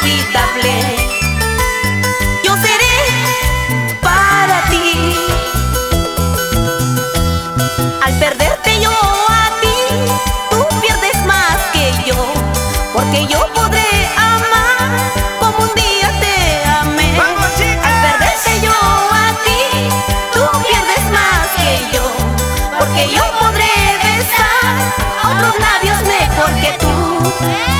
inolvidable. Yo seré para ti. Al perderte yo a ti, tú pierdes más que yo, porque yo podré amar como un día te amé. Al perderte yo a ti, tú pierdes más que yo, porque yo podré besar otros labios mejor que tú.